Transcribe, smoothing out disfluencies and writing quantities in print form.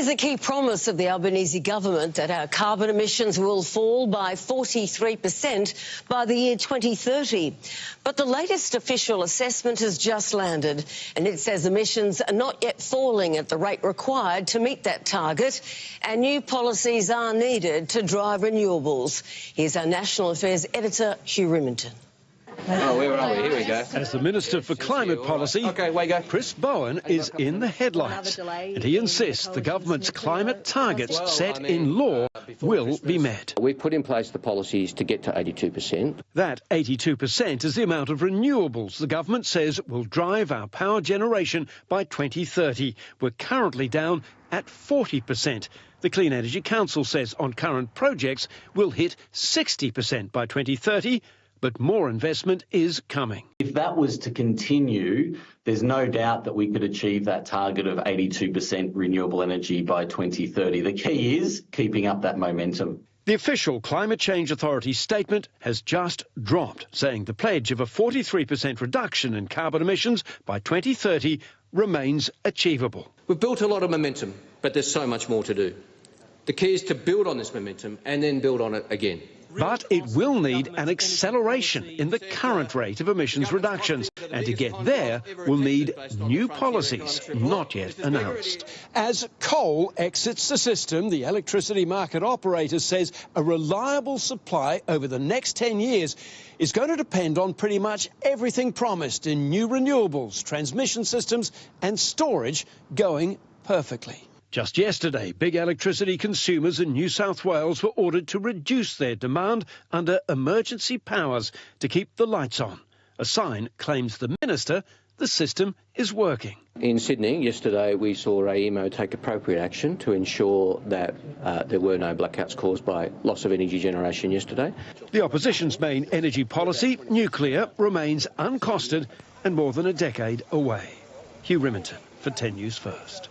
is a key promise of the Albanese government that our carbon emissions will fall by 43% by the year 2030. But the latest official assessment has just landed, and it says emissions are not yet falling at the rate required to meet that target, and new policies are needed to drive renewables. Here's our National Affairs editor, Hugh Remington. Oh, where are we? Here we go. As the Minister for Climate Policy, Chris Bowen is in the headlights, and he insists the government's climate targets set in law will be met. We've put in place the policies to get to 82%. That 82% is the amount of renewables the government says will drive our power generation by 2030. We're currently down at 40%. The Clean Energy Council says on current projects we'll hit 60% by 2030. But more investment is coming. If that was to continue, there's no doubt that we could achieve that target of 82% renewable energy by 2030. The key is keeping up that momentum. The official Climate Change Authority statement has just dropped, saying the pledge of a 43% reduction in carbon emissions by 2030 remains achievable. We've built a lot of momentum, but there's so much more to do. The key is to build on this momentum and then build on it again. But it will need an acceleration in the current rate of emissions reductions. And to get there, we'll need new policies not yet announced. As coal exits the system, the electricity market operator says a reliable supply over the next 10 years is going to depend on pretty much everything promised in new renewables, transmission systems and storage going perfectly. Just yesterday, big electricity consumers in New South Wales were ordered to reduce their demand under emergency powers to keep the lights on. A sign claims the minister the system is working. In Sydney yesterday we saw AEMO take appropriate action to ensure that there were no blackouts caused by loss of energy generation yesterday. The opposition's main energy policy, nuclear, remains uncosted and more than a decade away. Hugh Remington for 10 News First.